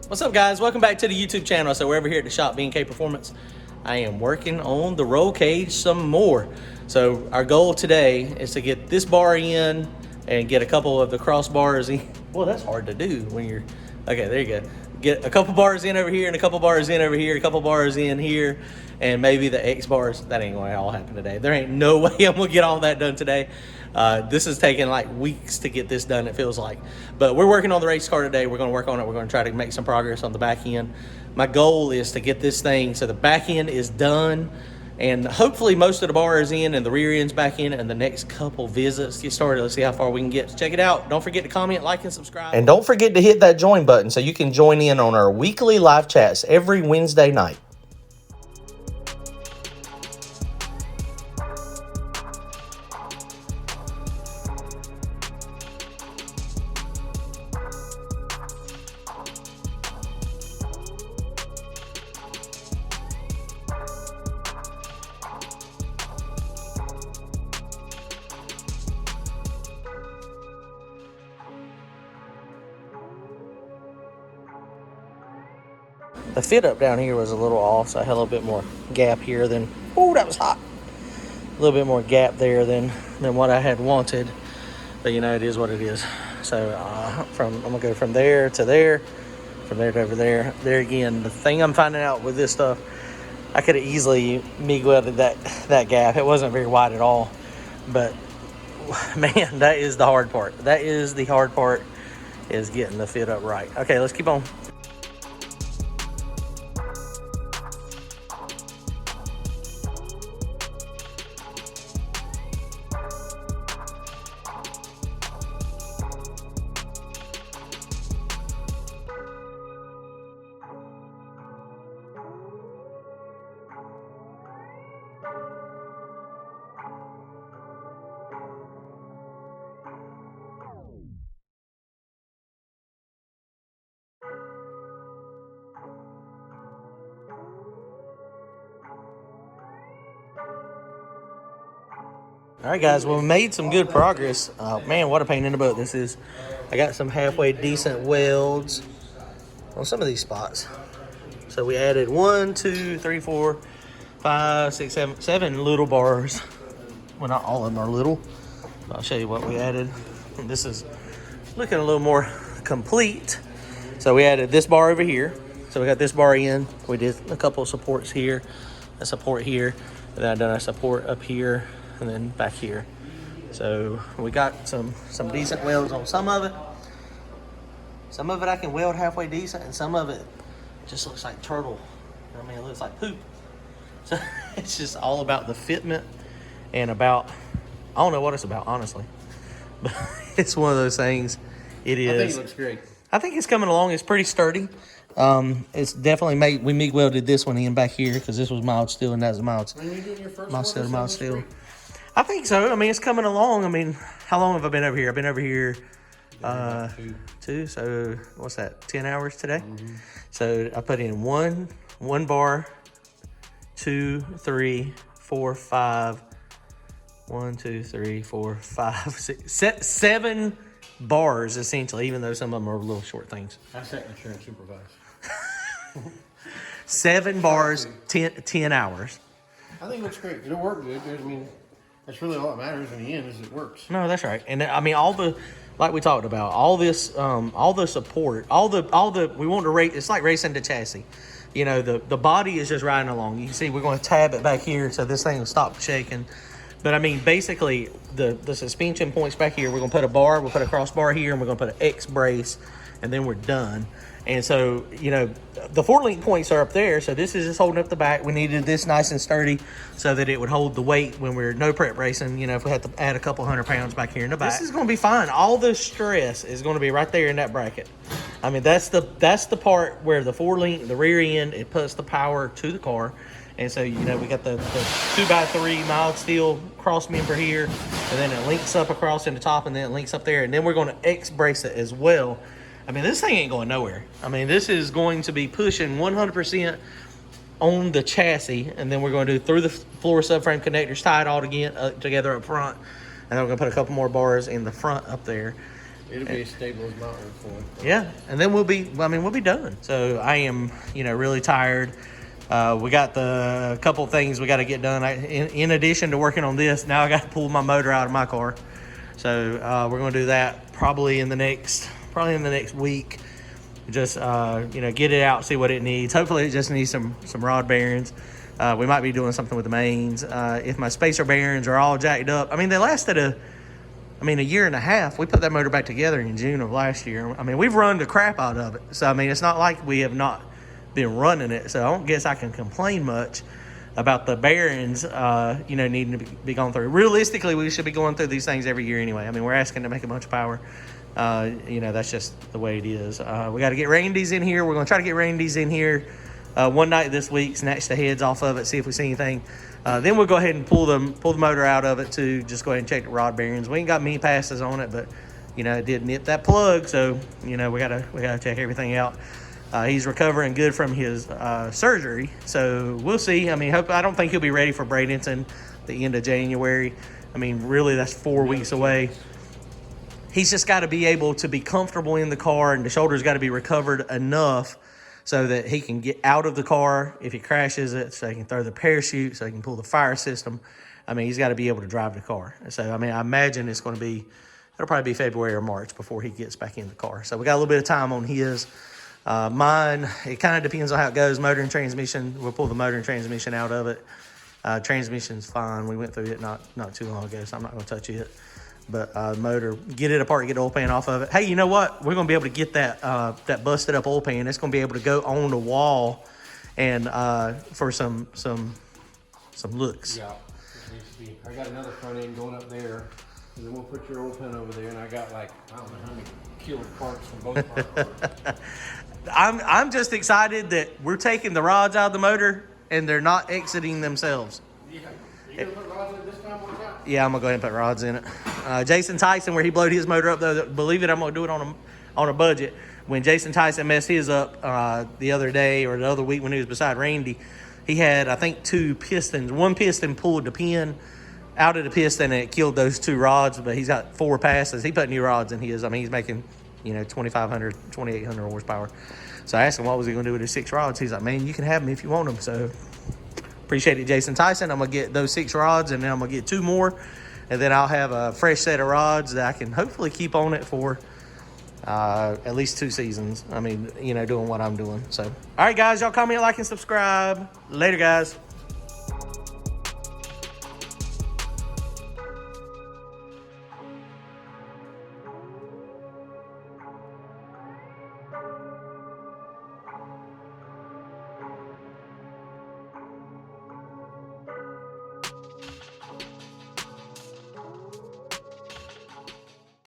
What's up, guys? Welcome back to the YouTube channel. So we're over here at the shop, B&K Performance. I am working on the roll cage some more. So our goal today is to get this bar in and get a couple of the crossbars in. Well, that's hard to do when you're, okay, there you go. Get a couple bars in over here and a couple bars in over here, a couple bars in here, and maybe the X bars. That ain't gonna all happen today. There ain't no way I'm gonna get all that done today. This is taking like weeks to get this done, it feels like. But we're working on the race car today. We're gonna work on it. We're gonna try to make some progress on the back end. My goal is to get this thing so the back end is done, and hopefully most of the bar is in and the rear end's back in, and the next couple visits get started. Let's see how far we can get. Check it out. Don't forget to comment, like, and subscribe. And don't forget to hit that join button so you can join in on our weekly live chats every Wednesday night. The fit up down here was a little off, so I had a little bit more gap here than, oh, that was hot. A little bit more gap there than what I had wanted, but you know, it is what it is. So I'm gonna go from there to there, from there to over there. There again, the thing I'm finding out with this stuff, I could have easily MIG welded that gap. It wasn't very wide at all, but man, that is the hard part. That is the hard part, is getting the fit up right. Okay, let's keep on. All right, guys, well, we made some good progress. Man, what a pain in the butt this is. I got some halfway decent welds on some of these spots. So we added 1, 2, 3, 4, 5, 6, 7 little bars. Well, not all of them are little. I'll show you what we added. This is looking a little more complete. So we added this bar over here. So we got this bar in. We did a couple of supports here, a support here, and then I done a support up here, and then back here. So we got some decent welds on some of it. Some of it I can weld halfway decent, and some of it just looks like turtle. I mean, it looks like poop. So it's just all about the fitment and about, I don't know what it's about, honestly. But it's one of those things. It is. I think it looks great. I think it's coming along. It's pretty sturdy. It's definitely made, we MIG welded this one in back here because this was mild steel and that's mild steel. When you doing your first Mild steel. I think so. I mean, it's coming along. I mean, how long have I been over here? I've been over here two. So what's that? 10 hours today. Mm-hmm. So I put in one bar, 2, 3, 4, 5. 1, 2, 3, 4, 5, 6, 7 bars essentially, even though some of them are little short things. I sat in the chair and supervised. 7 bars, 10 hours. I think it looks great. It'll work good. I mean, that's really all that matters in the end, is it works. No, that's right. And I mean, all the, like we talked about, all this, all the support, all the, we want to rate, it's like racing the chassis. You know, the body is just riding along. You can see we're going to tab it back here so this thing will stop shaking. But I mean, basically, the suspension points back here, we're going to put a bar, we'll put a crossbar here, and we're going to put an X brace, and then we're done. And so, you know, the 4-link points are up there, so this is just holding up the back. We needed this nice and sturdy so that it would hold the weight when we're no prep racing, you know, if we had to add a couple 100 pounds back here in the back. This is going to be fine. All the stress is going to be right there in that bracket. I mean, that's the part where the 4-link, the rear end, it puts the power to the car. And so, you know, we got the 2x3 mild steel cross member here, and then it links up across in the top, and then it links up there, and then we're going to X brace it as well. I mean, this thing ain't going nowhere. I mean, this is going to be pushing 100% on the chassis, and then we're going to do through the floor subframe connectors, tie it all together up front, and then we're going to put a couple more bars in the front up there. It'll be as stable as mountain for him. Yeah, and then we'll be done. So I am, really tired. We got the couple things we got to get done. In addition to working on this, now I got to pull my motor out of my car. So we're going to do that probably in the next week. Just get it out, see what it needs. Hopefully it just needs some rod bearings. We might be doing something with the mains. If my spacer bearings are all jacked up, they lasted a year and a half. We put that motor back together in June of last year. We've run the crap out of it. So, it's not like we have not been running it. So I don't guess I can complain much about the bearings, needing to be gone through. Realistically, we should be going through these things every year anyway. We're asking to make a bunch of power. That's just the way it is. We got to get Randy's in here. We're going to try to get Randy's in here one night this week, snatch the heads off of it, see if we see anything. Then we'll go ahead and pull the motor out of it too. Just go ahead and check the rod bearings. We ain't got many passes on it, but it did nip that plug, so we gotta check everything out. He's recovering good from his surgery, so we'll see. I don't think he'll be ready for Bradenton the end of January. Really, that's 4 weeks away. He's just got to be able to be comfortable in the car, and the shoulder's got to be recovered enough so that he can get out of the car if he crashes it, so he can throw the parachute, so he can pull the fire system. He's got to be able to drive the car. So, I imagine it'll probably be February or March before he gets back in the car. So we got a little bit of time on his. Mine, it kind of depends on how it goes. Motor and transmission, we'll pull the motor and transmission out of it. Transmission's fine. We went through it not too long ago, so I'm not going to touch it. But motor, get it apart, get the oil pan off of it. Hey, you know what? We're going to be able to get that busted up oil pan. It's going to be able to go on the wall and for some looks. Yeah. I got another front end going up there. And then we'll put your oil pan over there. And I got I don't know how many killed parts from both parts. I'm just excited that we're taking the rods out of the motor and they're not exiting themselves. Yeah. You gonna put rods in it this time, watch out? Yeah, I'm gonna go ahead and put rods in it. Jason Tyson, where he blowed his motor up, though, believe it, I'm gonna do it on a budget. When Jason Tyson messed his up the other day or the other week when he was beside Randy, he had, I think, 2 pistons. One piston pulled the pin out of the piston and it killed those 2 rods, but he's got 4 passes. He put new rods in his. He's making 2,500, 2,800 horsepower. So I asked him what was he gonna do with his 6 rods. He's like, man, you can have them if you want them. So appreciate it, Jason Tyson. I'm gonna get those 6 rods, and then I'm gonna get 2 more, and then I'll have a fresh set of rods that I can hopefully keep on it for at least 2 seasons. Doing what I'm doing. So, all right, guys, y'all comment, like, and subscribe. Later, guys.